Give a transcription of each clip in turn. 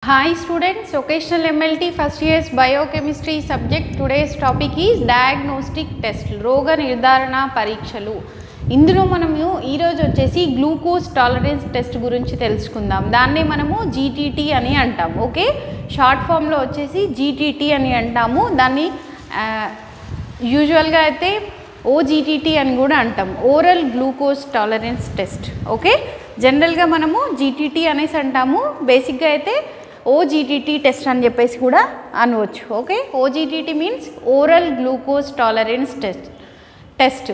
Hi students, occasional MLT first year's biochemistry subject. Today's topic is diagnostic test, రోగ నిర్ధారణ పరీక్షలు. ఇందులో మనము ఈరోజు వచ్చేసి గ్లూకోజ్ టాలరెన్స్ టెస్ట్ గురించి తెలుసుకుందాం. దాన్నే మనము జీటీటీ అని అంటాం. ఓకే, షార్ట్ ఫామ్లో వచ్చేసి జీటీటీ అని అంటాము. దాన్ని యూజువల్గా అయితే ఓజీటీటీ అని కూడా అంటాం, oral glucose tolerance test. Okay, జనరల్గా మనము జీటీటీ అనేసి అంటాము. బేసిక్గా అయితే ఓజీటీటీ టెస్ట్ అని చెప్పేసి కూడా అనవచ్చు. Okay, OGTT means oral glucose tolerance test.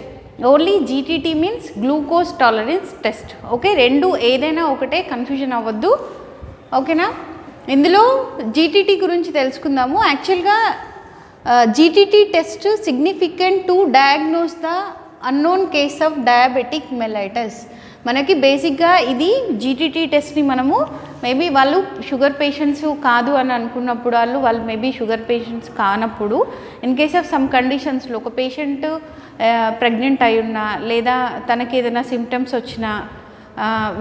Only GTT means glucose tolerance test. Okay, రెండు ఏదైనా ఒకటే, కన్ఫ్యూజన్ అవ్వద్దు. ఓకేనా, ఇందులో జీటీటీ గురించి తెలుసుకుందాము. యాక్చువల్గా GTT test significant to diagnose the unknown case of diabetic mellitus. మనకి బేసిక్గా ఇది జీటీటీ టెస్ట్ని మనము మేబీ వాళ్ళు షుగర్ పేషెంట్స్ కాదు అని అనుకున్నప్పుడు, వాళ్ళు మేబీ షుగర్ పేషెంట్స్ కానప్పుడు, ఇన్ కేస్ ఆఫ్ సమ్ కండిషన్స్లో ఒక పేషెంట్ ప్రెగ్నెంట్ అయి ఉన్నా, లేదా తనకి ఏదైనా సిమ్టమ్స్ వచ్చినా,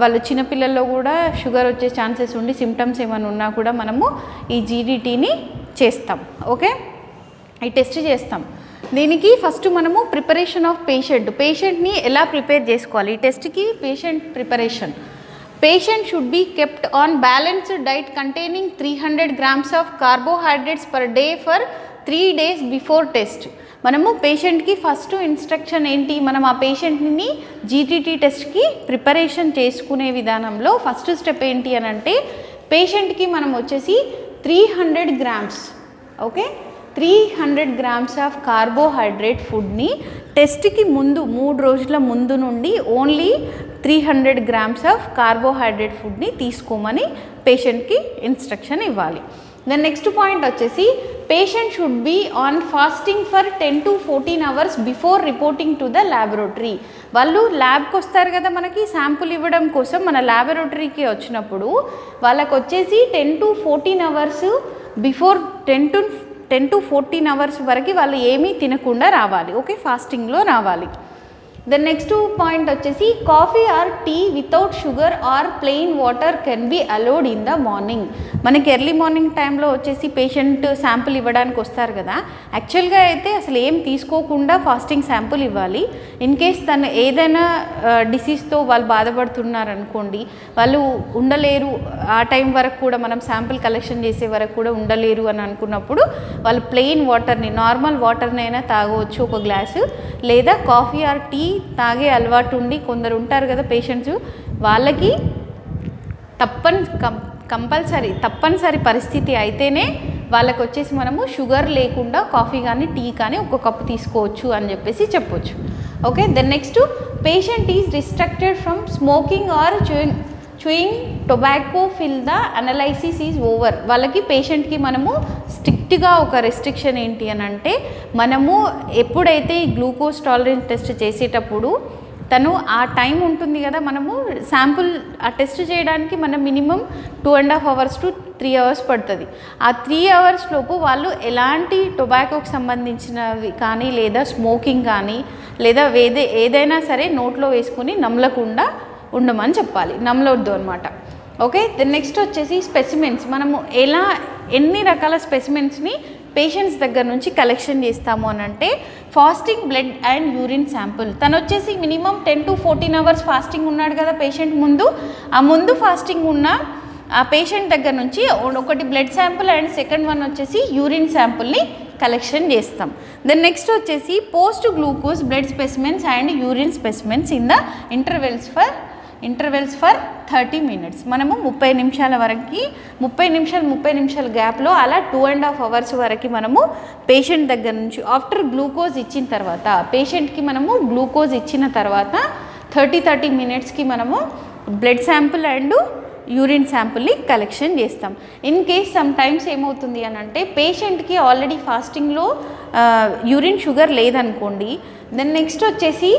వాళ్ళు చిన్నపిల్లల్లో కూడా షుగర్ వచ్చే ఛాన్సెస్ ఉండి సిమ్టమ్స్ ఏమైనా ఉన్నా కూడా మనము ఈ జీటీటీని చేస్తాం. ఓకే, ఈ టెస్ట్ చేస్తాం. దీనికి ఫస్ట్ మనము ప్రిపరేషన్ ఆఫ్ పేషెంట్ని ఎలా ప్రిపేర్ చేసుకోవాలి ఈ టెస్ట్కి. Patient should be kept on balanced diet containing 300 grams of carbohydrates per day for 3 days before test. మనము పేషెంట్కి ఫస్ట్ ఇన్స్ట్రక్షన్ ఏంటి, మనం ఆ పేషెంట్ని జీటీటీ టెస్ట్కి ప్రిపరేషన్ చేసుకునే విధానంలో ఫస్ట్ స్టెప్ ఏంటి అని అంటే, పేషెంట్కి మనం వచ్చేసి 300 grams, okay, 300 grams of carbohydrate ఫుడ్ని టెస్ట్కి ముందు 3 రోజుల ముందు నుండి ఓన్లీ 300 grams ఆఫ్ కార్బోహైడ్రేట్ ఫుడ్ని తీసుకోమని పేషెంట్కి ఇన్స్ట్రక్షన్ ఇవ్వాలి. దెన్ నెక్స్ట్ పాయింట్ వచ్చేసి, patient should be on fasting for 10 to 14 hours before reporting to the laboratory. వాళ్ళు ల్యాబ్కి వస్తారు కదా, మనకి శాంపుల్ ఇవ్వడం కోసం మన ల్యాబొరేటరీకి వచ్చినప్పుడు వాళ్ళకు వచ్చేసి 10 to 14 hours before 10 to 14 hours వరకు వాళ్ళు ఏమీ తినకుండా రావాలి. ఓకే, ఫాస్టింగ్లో రావాలి. ద నెక్స్ట్ పాయింట్ వచ్చేసి, coffee or tea without sugar or plain water can be allowed in the morning. మనకి ఎర్లీ మార్నింగ్ టైంలో వచ్చేసి పేషెంట్ శాంపుల్ ఇవ్వడానికి వస్తారు కదా, యాక్చువల్గా అయితే అసలు ఏం తీసుకోకుండా ఫాస్టింగ్ శాంపుల్ ఇవ్వాలి. ఇన్ కేస్ తను ఏదైనా డిసీజ్తో వాళ్ళు బాధపడుతున్నారనుకోండి, వాళ్ళు ఉండలేరు ఆ టైం వరకు కూడా, మనం శాంపుల్ కలెక్షన్ చేసే వరకు కూడా ఉండలేరు అని అనుకున్నప్పుడు వాళ్ళు ప్లెయిన్ వాటర్ని, నార్మల్ వాటర్ని అయినా తాగవచ్చు ఒక గ్లాసు, లేదా కాఫీ ఆర్ టీ తాగే అలవాటు ఉండి కొందరు ఉంటారు కదా పేషెంట్స్, వాళ్ళకి తప్పనిసరి పరిస్థితి అయితేనే వాళ్ళకు వచ్చేసి మనము షుగర్ లేకుండా కాఫీ కానీ టీ కానీ ఒక కప్పు తీసుకోవచ్చు అని చెప్పేసి చెప్పొచ్చు. Okay, then next, patient is restricted from smoking or chewing tobacco till the analysis is over. వాళ్ళకి పేషెంట్కి మనము స్ట్రిక్ట్గా ఒక రెస్ట్రిక్షన్ ఏంటి అని అంటే, మనము ఎప్పుడైతే ఈ గ్లూకోజ్ టాలరెన్స్ టెస్ట్ చేసేటప్పుడు తను ఆ టైం ఉంటుంది కదా, మనము శాంపుల్ ఆ టెస్ట్ చేయడానికి మనం మినిమం 2.5 hours to 3 hours పడుతుంది. ఆ 3 hours లోపు వాళ్ళు ఎలాంటి టొబాకోకి సంబంధించినవి కానీ, లేదా స్మోకింగ్ కానీ, లేదా ఏదైనా సరే నోట్లో వేసుకుని నమలకుండా ఉండమని చెప్పాలి, నమలొద్దు అనమాట. ఓకే, దెన్ నెక్స్ట్ వచ్చేసి స్పెసిమెన్స్. మనము ఎన్ని రకాల స్పెసిమెన్స్ని పేషెంట్స్ దగ్గర నుంచి కలెక్షన్ చేస్తాము అని అంటే, fasting blood and urine sample. తను వచ్చేసి మినిమం 10 to 14 hours ఫాస్టింగ్ ఉన్నాడు కదా పేషెంట్ ముందు ఫాస్టింగ్ ఉన్న ఆ పేషెంట్ దగ్గర నుంచి ఒకటి blood sample and second one వచ్చేసి యూరిన్ శాంపుల్ని కలెక్షన్ చేస్తాం. దెన్ నెక్స్ట్ వచ్చేసి post glucose blood specimens and urine specimens in the intervals for 30 minutes. మనము 30 నిమిషాల వరకు 30 నిమిషాల గ్యాప్లో అలా 2.5 hours వరకు మనము పేషెంట్ దగ్గర నుంచి ఆఫ్టర్ గ్లూకోజ్ ఇచ్చిన తర్వాత, పేషెంట్కి మనము గ్లూకోజ్ ఇచ్చిన తర్వాత 30 minutesకి మనము బ్లడ్ శాంపుల్ అండ్ యూరిన్ శాంపుల్ని కలెక్షన్ చేస్తాం. ఇన్ కేస్ సమ్ టైమ్స్ ఏమవుతుంది అని అంటే, పేషెంట్కి ఆల్రెడీ ఫాస్టింగ్లో యూరిన్ షుగర్ లేదనుకోండి, దెన్ నెక్స్ట్ వచ్చేసి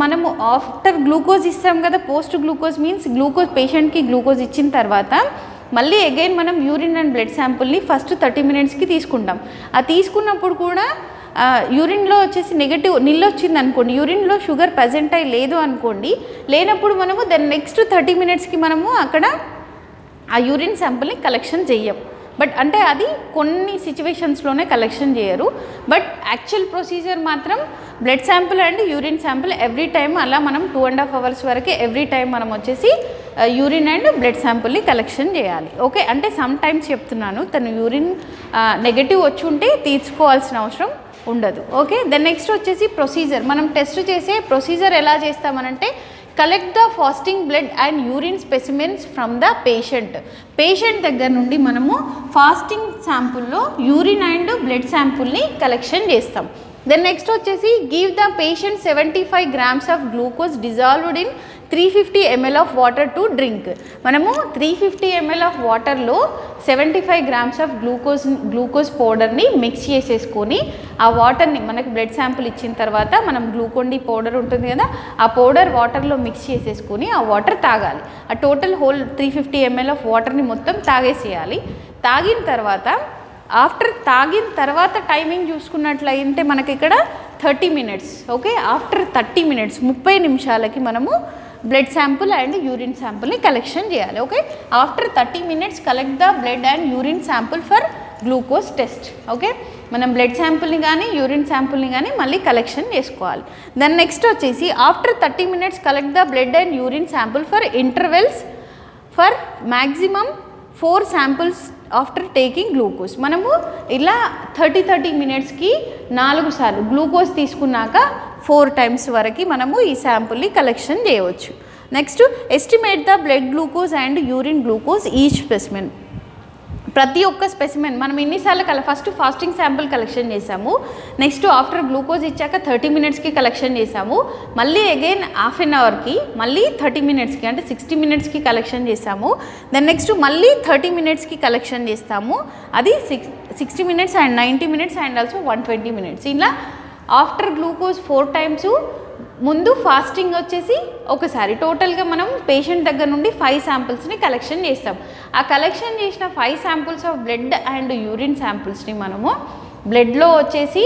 మనము ఆఫ్టర్ గ్లూకోజ్ ఇస్తాం కదా, పోస్ట్ గ్లూకోజ్ మీన్స్ పేషెంట్కి గ్లూకోజ్ ఇచ్చిన తర్వాత మళ్ళీ అగైన్ మనం యూరిన్ అండ్ బ్లడ్ శాంపుల్ని ఫస్ట్ 30 minutesకి తీసుకుంటాం. ఆ తీసుకున్నప్పుడు కూడా యూరిన్లో వచ్చేసి నెగటివ్ నిల్ వచ్చింది అనుకోండి, యూరిన్లో షుగర్ ప్రజెంట్ అయ్యి లేదు అనుకోండి, లేనప్పుడు మనము దెన్ నెక్స్ట్ 30 minutesకి మనము అక్కడ ఆ యూరిన్ శాంపుల్ని కలెక్షన్ చెయ్యం. బట్ అంటే అది కొన్ని సిచ్యువేషన్స్లోనే కలెక్షన్ చేయరు. బట్ యాక్చువల్ ప్రొసీజర్ మాత్రం blood sample and urine sample every time అలా మనం 2.5 hours వరకు ఎవ్రీ టైం మనం వచ్చేసి యూరిన్ అండ్ బ్లడ్ శాంపుల్ని కలెక్షన్ చేయాలి. ఓకే, అంటే సమ్ టైమ్స్ చెప్తున్నాను, తను యూరిన్ నెగటివ్ వచ్చి ఉంటే తీర్చుకోవాల్సిన అవసరం ఉండదు. ఓకే, దెన్ నెక్స్ట్ వచ్చేసి ప్రొసీజర్. మనం టెస్ట్ చేసే ప్రొసీజర్ ఎలా చేస్తామనంటే collect the fasting blood and urine specimens from the patient దగ్గర నుండి మనము ఫాస్టింగ్ శాంపుల్లో యూరిన్ అండ్ బ్లడ్ శాంపుల్ని కలెక్షన్ చేస్తాం. దెన్ నెక్స్ట్ వచ్చేసి give the patient 75 grams of glucose dissolved in 350 ml of water to drink. మనము 350 ml ఆఫ్ వాటర్లో 75 grams of glucose పౌడర్ని మిక్స్ చేసేసుకొని ఆ వాటర్ని మనకు బ్లడ్ శాంపుల్ ఇచ్చిన తర్వాత మనం గ్లూకోన్ డి పౌడర్ ఉంటుంది కదా, ఆ పౌడర్ వాటర్లో మిక్స్ చేసేసుకొని ఆ వాటర్ తాగాలి. ఆ టోటల్ హోల్ 350 ml ఆఫ్ వాటర్ని మొత్తం తాగేసేయాలి. తాగిన తర్వాత టైమింగ్ చూసుకున్నట్లయితే మనకి ఇక్కడ 30 minutes. ఓకే, ఆఫ్టర్ 30 minutes 30 నిమిషాలకి మనము బ్లడ్ శాంపుల్ అండ్ యూరిన్ శాంపుల్ని కలెక్షన్ చేయాలి. Okay, after 30 minutes collect the blood and urine sample for glucose test. Okay, మనం బ్లడ్ శాంపుల్ని కానీ యూరిన్ శాంపుల్ని కానీ మళ్ళీ కలెక్షన్ చేసుకోవాలి. దెన్ నెక్స్ట్ వచ్చేసి after 30 minutes collect the blood and urine sample for intervals for maximum 4 samples after taking glucose. మనము ఇలా 30 minutesకి 4 సార్లు గ్లూకోజ్ తీసుకున్నాక 4 times వరకు మనము ఈ శాంపుల్ని కలెక్షన్ చేయవచ్చు. Next estimate the blood glucose and urine glucose each specimen. ప్రతి ఒక్క స్పెసిమెన్ మనం ఎన్నిసార్లు ఫస్ట్ ఫాస్టింగ్ శాంపుల్ కలెక్షన్ చేసాము, నెక్స్ట్ ఆఫ్టర్ గ్లూకోజ్ ఇచ్చాక 30 minutesకి కలెక్షన్ చేసాము, మళ్ళీ అగైన్ ½ an hourకి, మళ్ళీ 30 minutesకి అంటే 60 minutesకి కలెక్షన్ చేసాము. దెన్ నెక్స్ట్ మళ్ళీ 30 minutesకి కలెక్షన్ చేస్తాము, అది 60 minutes and 90 minutes and also 120 minutes. ఇలా ఆఫ్టర్ గ్లూకోజ్ 4 times, ముందు ఫాస్టింగ్ వచ్చేసి ఒకసారి. టోటల్గా మనం పేషెంట్ దగ్గర నుండి 5 samples కలెక్షన్ చేస్తాం. ఆ కలెక్షన్ చేసిన 5 samples of blood and urine శాంపుల్స్ని మనము బ్లడ్లో వచ్చేసి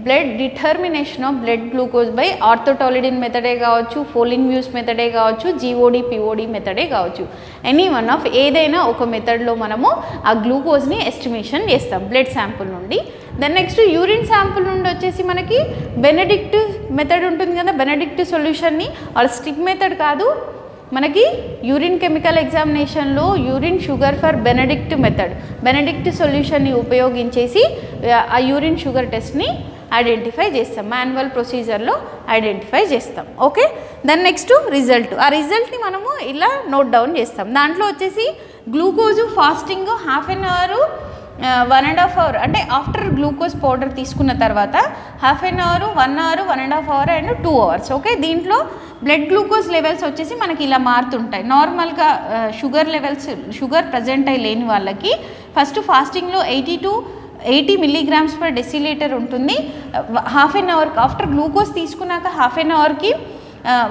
blood determination of blood glucose by orthotoluidine మెథడే కావచ్చు, ఫోలిన్మ్యూస్ మెథడే కావచ్చు, జీఓడి పిఓడి మెథడే కావచ్చు, ఎనీ వన్ ఆఫ్ ఏదైనా ఒక మెథడ్లో మనము ఆ గ్లూకోజ్ని ఎస్టిమేషన్ చేస్తాం బ్లడ్ శాంపుల్ నుండి. దెన్ నెక్స్ట్ యూరిన్ శాంపుల్ నుండి వచ్చేసి మనకి బెనెడిక్ట్ మెథడ్ ఉంటుంది కదా, బెనెడిక్ట్ సొల్యూషన్ని ఆర్ స్టిక్ మెథడ్ కాదు, మనకి యూరిన్ కెమికల్ ఎగ్జామినేషన్లో urine sugar for Benedict method, Benedict సొల్యూషన్ని ఉపయోగించేసి ఆ యూరిన్ షుగర్ టెస్ట్ని ఐడెంటిఫై చేస్తాం, మాన్యువల్ ప్రొసీజర్లో ఐడెంటిఫై చేస్తాం. Okay, then next result. ఆ రిజల్ట్ని మనము ఇలా నోట్ డౌన్ చేస్తాం. దాంట్లో వచ్చేసి glucose fasting ½ an hour 1.5 hour అంటే ఆఫ్టర్ గ్లూకోజ్ పౌడర్ తీసుకున్న తర్వాత ½ an hour 1 hour 1.5 hour and 2 hours. Okay, దీంట్లో బ్లడ్ గ్లూకోజ్ లెవెల్స్ వచ్చేసి మనకి ఇలా మారుతుంటాయి. నార్మల్గా షుగర్ ప్రజెంట్ అయి లేని వాళ్ళకి ఫస్ట్ ఫాస్టింగ్లో 80 milligrams per deciliter ఉంటుంది. ½ an hour ఆఫ్టర్ గ్లూకోజ్ తీసుకున్నాక ½ an hourకి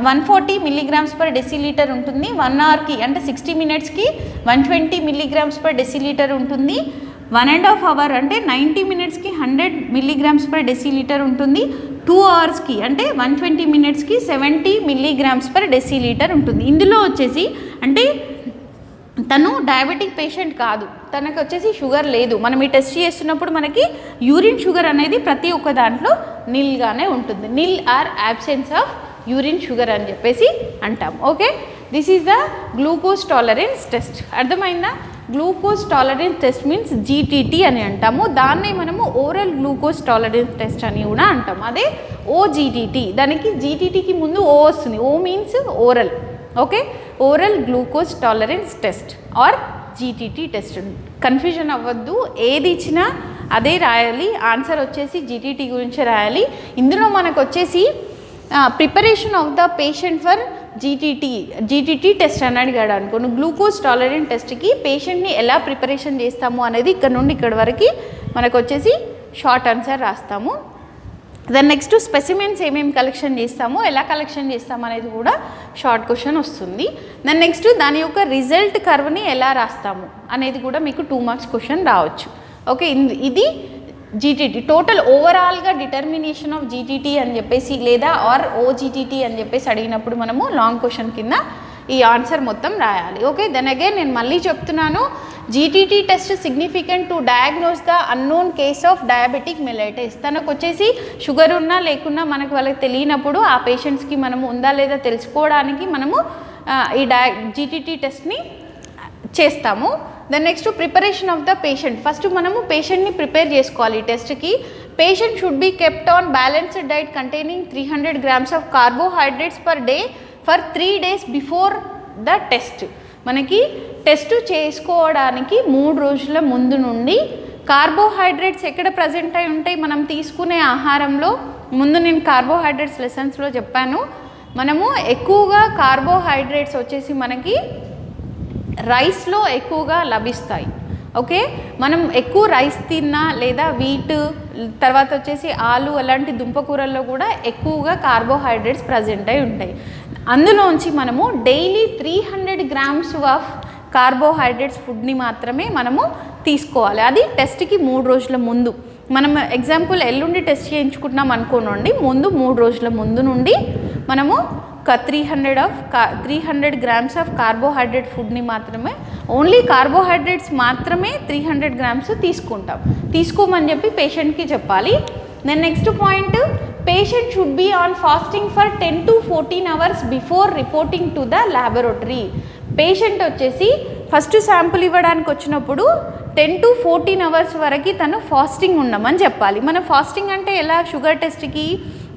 140 milligrams per deciliter ఉంటుంది. 1 hourకి అంటే 60 minutesకి 120 milligrams per deciliter ఉంటుంది. 1.5 hour అంటే 90 minutesకి 100 milligrams per deciliter ఉంటుంది. 2 hoursకి అంటే 120 minutesకి 70 milligrams per deciliter ఉంటుంది. ఇందులో వచ్చేసి అంటే తను డయాబెటిక్ పేషెంట్ కాదు, తనకు వచ్చేసి షుగర్ లేదు. మనం ఈ టెస్ట్ చేస్తున్నప్పుడు మనకి యూరిన్ షుగర్ అనేది ప్రతి ఒక్క దాంట్లో నిల్గానే ఉంటుంది. Nil or absence of urine sugar అని చెప్పేసి అంటాం. Okay, this is the glucose tolerance test. అర్థమైందా? Glucose tolerance test means GTT అని అంటాము. దాన్నే మనము ఓరల్ గ్లూకోజ్ టాలరెన్స్ టెస్ట్ అని కూడా అంటాము. అదే ఓజీటీటీ. దానికి జీటీటీకి ముందు ఓ వస్తుంది. O means oral. Okay, oral glucose tolerance test or GTT test. Confusion అవ్వద్దు, ఏది ఇచ్చినా అదే రాయాలి. ఆన్సర్ వచ్చేసి జీటీటీ గురించి రాయాలి. ఇందులో మనకు వచ్చేసి preparation of the patient for GTT test అని అడిగాడు అనుకోండి. గ్లూకోజ్ టాలరెన్స్ టెస్ట్కి పేషెంట్ని ఎలా ప్రిపరేషన్ చేస్తాము అనేది ఇక్కడ నుండి ఇక్కడ వరకు మనకు వచ్చేసి షార్ట్ ఆన్సర్ రాస్తాము. దెన్ నెక్స్ట్ స్పెసిమెన్స్ ఏమేమి కలెక్షన్ చేస్తామో, ఎలా కలెక్షన్ చేస్తాము అనేది కూడా షార్ట్ క్వశ్చన్ వస్తుంది. దెన్ నెక్స్ట్ దాని యొక్క రిజల్ట్ కర్వ్ని ఎలా రాస్తాము అనేది కూడా మీకు 2 marks క్వశ్చన్ రావచ్చు. ఓకే, ఇది జీటీటీ టోటల్ ఓవరాల్గా డిటర్మినేషన్ ఆఫ్ జీటీటీ అని చెప్పేసి లేదా ఆర్ ఓజీటీటీ అని చెప్పేసి అడిగినప్పుడు మనము లాంగ్ క్వశ్చన్ కింద ఈ ఆన్సర్ మొత్తం రాయాలి. ఓకే, దెన్ అగైన్ నేను మళ్ళీ చెప్తున్నాను, GTT test significant to diagnose the unknown case of diabetic mellitus. తనకు వచ్చేసి షుగర్ ఉన్నా లేకున్నా మనకు వాళ్ళకి తెలియనప్పుడు ఆ పేషెంట్స్కి మనము ఉందా లేదా తెలుసుకోవడానికి మనము ఈ GTT టెస్ట్ని చేస్తాము. Then next preparation of the patient. First మనము పేషెంట్ని ప్రిపేర్ చేసుకోవాలి ఈ టెస్ట్కి. Patient should be kept on balanced diet containing 300 grams of carbohydrates per day for 3 days before the test. మనకి టెస్ట్ చేసుకోవడానికి 3 రోజుల ముందు నుండి కార్బోహైడ్రేట్స్ ఎక్కడ ప్రజెంట్ అయి ఉంటాయి మనం తీసుకునే ఆహారంలో. ముందు నేను కార్బోహైడ్రేట్స్ లెసన్స్లో చెప్పాను, మనము ఎక్కువగా కార్బోహైడ్రేట్స్ వచ్చేసి మనకి రైస్లో ఎక్కువగా లభిస్తాయి. ఓకే, మనం ఎక్కువ రైస్ తిన్నా లేదా వీట్ తర్వాత వచ్చేసి ఆలు అలాంటి దుంపకూరల్లో కూడా ఎక్కువగా కార్బోహైడ్రేట్స్ ప్రజెంట్ అయి ఉంటాయి. అందులోంచి మనము డైలీ 300 grams ఆఫ్ కార్బోహైడ్రేట్స్ ఫుడ్ని మాత్రమే మనము తీసుకోవాలి. అది టెస్ట్కి 3 రోజుల ముందు. మనం ఎగ్జాంపుల్ ఎల్లుండి టెస్ట్ చేయించుకుంటున్నాం అనుకోనండి, ముందు 3 రోజుల ముందు నుండి మనము 300 grams ఆఫ్ కార్బోహైడ్రేట్ ఫుడ్ని మాత్రమే, ఓన్లీ కార్బోహైడ్రేట్స్ మాత్రమే 300 grams తీసుకుంటాం. తీసుకోమని చెప్పి పేషెంట్కి చెప్పాలి. Then next point, patient should be on fasting for 10 to 14 hours before reporting to the laboratory. Patient వచ్చేసి ఫస్ట్ శాంపుల్ ఇవ్వడానికి వచ్చినప్పుడు 10 to 14 hours వరకు తను ఫాస్టింగ్ ఉండమని చెప్పాలి. మన ఫాస్టింగ్ అంటే ఎలా, షుగర్ టెస్ట్కి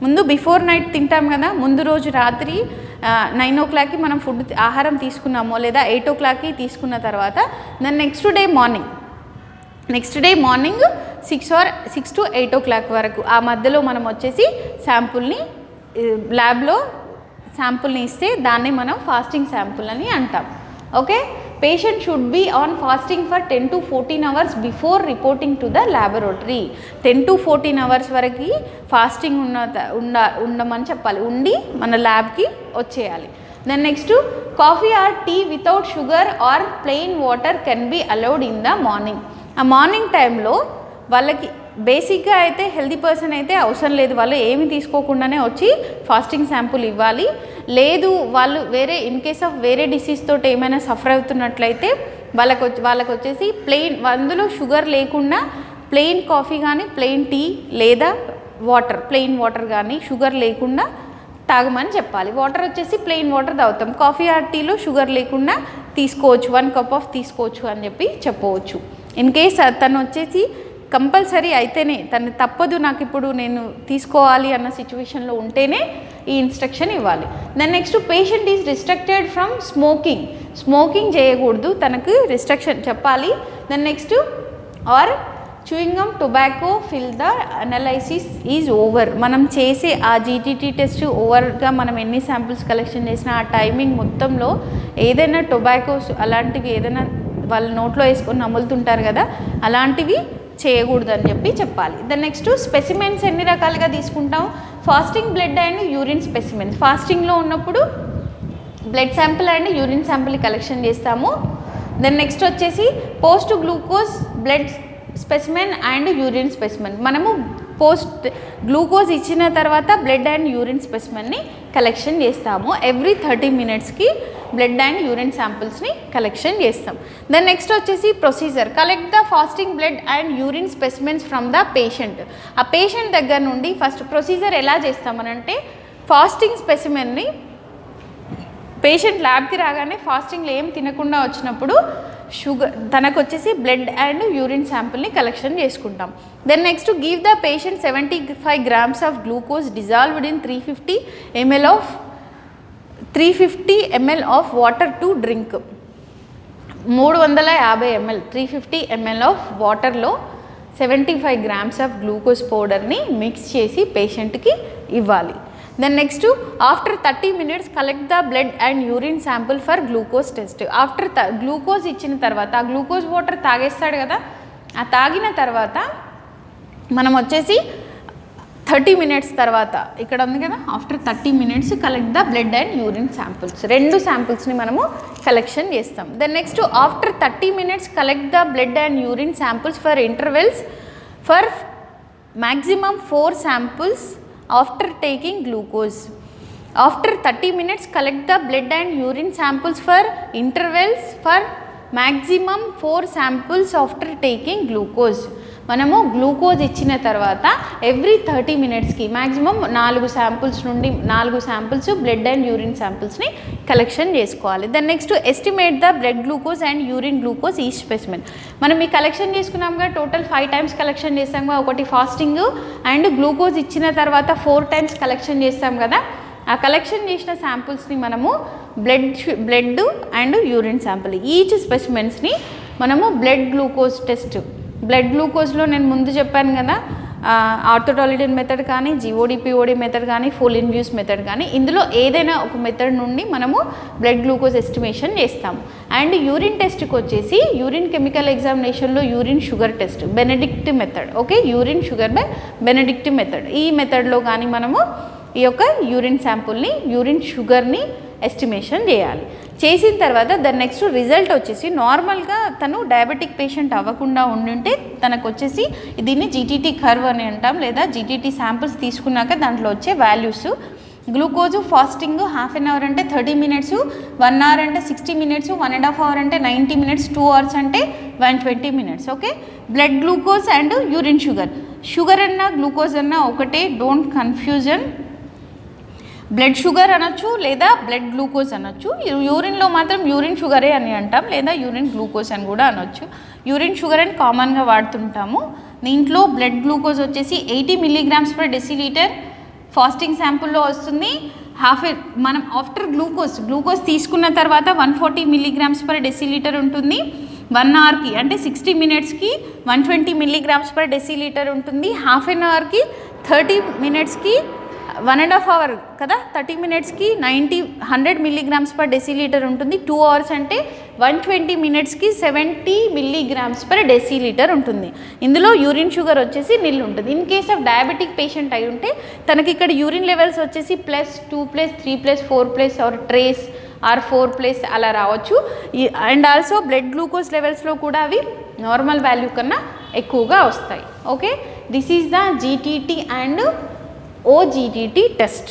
ముందు బిఫోర్ నైట్ తింటాం కదా, ముందు రోజు రాత్రి 9 o'clockకి మనం ఆహారం తీసుకున్నామో లేదా 8 o'clockకి తీసుకున్న తర్వాత దాన్ని next day morning 6 to 8 o'clock వరకు ఆ మధ్యలో మనం వచ్చేసి శాంపుల్ని ల్యాబ్లో శాంపుల్ని ఇస్తే దాన్ని మనం ఫాస్టింగ్ శాంపుల్ అని అంటాం. Okay, patient should be on fasting for 10 to 14 hours before reporting to the laboratory. 10 to 14 hours వరకు ఫాస్టింగ్ ఉండమని చెప్పాలి, ఉండి మన ల్యాబ్కి వచ్చేయాలి. Then next, coffee or tea without sugar or plain water can be allowed in the morning. ఆ morning టైంలో వాళ్ళకి బేసిక్గా అయితే హెల్తీ పర్సన్ అయితే అవసరం లేదు, వాళ్ళు ఏమి తీసుకోకుండానే వచ్చి ఫాస్టింగ్ శాంపుల్ ఇవ్వాలి. లేదు వాళ్ళు వేరే ఇన్ కేస్ ఆఫ్ వేరే డిసీజ్ తోటి ఏమైనా సఫర్ అవుతున్నట్లయితే వాళ్ళకి వచ్చేసి ప్లెయిన్, అందులో షుగర్ లేకుండా ప్లెయిన్ కాఫీ కానీ ప్లెయిన్ టీ లేదా ప్లెయిన్ వాటర్ కానీ షుగర్ లేకుండా తాగమని చెప్పాలి. వాటర్ వచ్చేసి ప్లెయిన్ వాటర్ తాగుతాం, కాఫీ ఆర్ టీలో షుగర్ లేకుండా తీసుకోవచ్చు, 1 cup ఆఫ్ తీసుకోవచ్చు అని చెప్పి చెప్పవచ్చు. ఇన్ కేస్ తను వచ్చేసి కంపల్సరీ అయితేనే, తను తప్పదు నాకు ఇప్పుడు నేను తీసుకోవాలి అన్న సిచ్యువేషన్లో ఉంటేనే ఈ ఇన్స్ట్రక్షన్ ఇవ్వాలి. Then next, patient is restricted from smoking చేయకూడదు, తనకు రిస్ట్రిక్షన్ చెప్పాలి. Then next, or chewing gum tobacco till the analysis is over. మనం చేసే ఆ GTT టెస్ట్ ఓవర్గా మనం ఎన్ని శాంపిల్స్ కలెక్షన్ చేసినా ఆ టైమింగ్ మొత్తంలో ఏదైనా టొబాకోస్ అలాంటివి ఏదైనా వాళ్ళ నోట్లో వేసుకొని నములుతుంటారు కదా, అలాంటివి చేయకూడదు అని చెప్పి చెప్పాలి. దెన్ నెక్స్ట్, స్పెసిమెన్స్ ఎన్ని రకాలుగా తీసుకుంటాం, fasting blood and urine specimens. ఫాస్టింగ్లో ఉన్నప్పుడు blood sample and urine sample collection చేస్తాము. దెన్ నెక్స్ట్ వచ్చేసి post glucose blood specimen and urine specimen. మనము పోస్ట్ గ్లూకోజ్ ఇచ్చిన తర్వాత బ్లడ్ అండ్ యూరిన్ స్పెసిమెన్ని కలెక్షన్ చేస్తాము. ఎవ్రీ 30 minutesకి బ్లడ్ అండ్ యూరిన్ శాంపిల్స్ని కలెక్షన్ చేస్తాం. దెన్ నెక్స్ట్ వచ్చేసి procedure, collect the fasting blood and urine specimens from the patient. ఆ పేషెంట్ దగ్గర నుండి ఫస్ట్ ప్రొసీజర్ ఎలా చేస్తామనంటే, ఫాస్టింగ్ స్పెసిమెన్ని పేషెంట్ ల్యాబ్కి రాగానే ఫాస్టింగ్లో ఏం తినకుండా వచ్చినప్పుడు తనకు వచ్చేసి బ్లడ్ అండ్ యూరిన్ శాంపుల్ని కలెక్షన్ చేసుకుంటాం. Then next, give the patient 75 grams of glucose dissolved in 350 ml of water to drink. 350 ml 350 ml of వాటర్లో 75 grams ఆఫ్ గ్లూకోజ్ పౌడర్ని మిక్స్ చేసి పేషెంట్కి ఇవ్వాలి. Then next, after 30 minutes collect the blood and urine sample for glucose test. After glucose ఇచ్చిన తర్వాత ఆ glucose water తాగేస్తాడు కదా, ఆ తాగిన తర్వాత మనం వచ్చేసి 30 minutes తర్వాత ఇక్కడ ఉంది కదా, after 30 minutes collect the blood and urine samples. 2 శాంపుల్స్ని మనము కలెక్షన్ చేస్తాం. Then next, after 30 minutes collect the blood and urine samples for intervals for maximum 4 samples after taking glucose. After 30 minutes collect the blood and urine samples for intervals for maximum 4 samples after taking glucose. మనము glucose ఇచ్చిన తర్వాత every 30 minutesకి maximum 4 samples blood and urine శాంపుల్స్ని collection చేసుకోవాలి. Then next estimate the blood glucose and urine glucose each specimen. మనం ఈ collection చేసుకున్నాంగా total 5 times collection చేస్తాంగా, ఒకటి ఫాస్టింగ్ అండ్ గ్లూకోజ్ ఇచ్చిన తర్వాత 4 times కలెక్షన్ చేస్తాం కదా. ఆ కలెక్షన్ చేసిన శాంపుల్స్ని మనము blood and urine sample each స్పెసిమెన్స్ని మనము బ్లడ్ గ్లూకోజ్లో నేను ముందు చెప్పాను కదా, ఆర్థోటాలిడన్ మెథడ్ కానీ, జిఓడి మెథడ్ కానీ, ఫుల్ ఇన్వ్యూస్ మెథడ్ కానీ, ఇందులో ఏదైనా ఒక మెథడ్ నుండి మనము బ్లడ్ గ్లూకోజ్ ఎస్టిమేషన్ చేస్తాము. అండ్ యూరిన్ టెస్ట్కి వచ్చేసి యూరిన్ కెమికల్ ఎగ్జామినేషన్లో urine sugar test Benedict method. Okay, urine sugar by Benedict method. ఈ మెథడ్లో కానీ మనము ఈ యొక్క యూరిన్ శాంపుల్ని, యూరిన్ షుగర్ని ఎస్టిమేషన్ చేయాలి. చేసిన తర్వాత దాని నెక్స్ట్ రిజల్ట్ వచ్చేసి నార్మల్గా తను డయాబెటిక్ పేషెంట్ అవ్వకుండా ఉండుంటే తనకు వచ్చేసి దీన్ని జీటీటీ కర్వ్ అని అంటాం, లేదా జీటీటీ శాంపుల్స్ తీసుకున్నాక దాంట్లో వచ్చే వాల్యూస్. Glucose fasting half an hour అంటే 30 minutes, 1 hour అంటే 60 minutes, 1.5 hour అంటే 90 minutes, 2 hours అంటే 120 minutes. Okay, blood glucose and urine sugar అన్నా గ్లూకోజ్ అన్నా ఒకటే, డోంట్ కన్ఫ్యూజన్. బ్లడ్ షుగర్ అనొచ్చు లేదా బ్లడ్ గ్లూకోజ్ అనొచ్చు. యూరిన్లో మాత్రం యూరిన్ షుగరే అని అంటాం, లేదా యూరిన్ గ్లూకోజ్ అని కూడా అనొచ్చు. యూరిన్ షుగర్ అని కామన్గా వాడుతుంటాము. దీంట్లో బ్లడ్ గ్లూకోజ్ వచ్చేసి 80 mg/dL ఫాస్టింగ్ శాంపుల్లో వస్తుంది. మనం ఆఫ్టర్ గ్లూకోజ్ తీసుకున్న తర్వాత 140 mg/dL ఉంటుంది. 1 hourకి అంటే 60 minutesకి 120 mg/dL ఉంటుంది. హాఫ్ అన్ అవర్కి 30 minutesకి 1.5 hour కదా, 30 minutesకి 100 mg/dL ఉంటుంది. 2 hours అంటే 120 minutesకి 70 mg/dL ఉంటుంది. ఇందులో యూరిన్ షుగర్ వచ్చేసి నిల్ ఉంటుంది. In case of diabetic patient అయి ఉంటే తనకి ఇక్కడ యూరిన్ లెవెల్స్ వచ్చేసి +2, +3, +4 ఆర్ ట్రేస్ ఆర్ 4 అలా రావచ్చు. అండ్ ఆల్సో బ్లడ్ గ్లూకోజ్ లెవెల్స్లో కూడా అవి నార్మల్ వాల్యూ కన్నా ఎక్కువగా వస్తాయి. Okay, this is the GTT and OGTT test.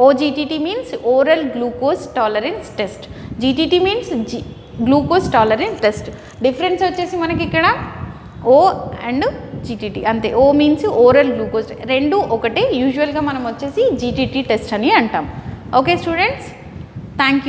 OGTT means oral glucose tolerance test. GTT means glucose tolerance test. Difference వచ్చేసి మనకి ఇక్కడ O అండ్ GTT అంతే. O మీన్స్ ఓరల్ గ్లూకోజ్, రెండు ఒకటే. యూజువల్గా మనం వచ్చేసి GTT టెస్ట్ అని అంటాం. Okay students, thank you.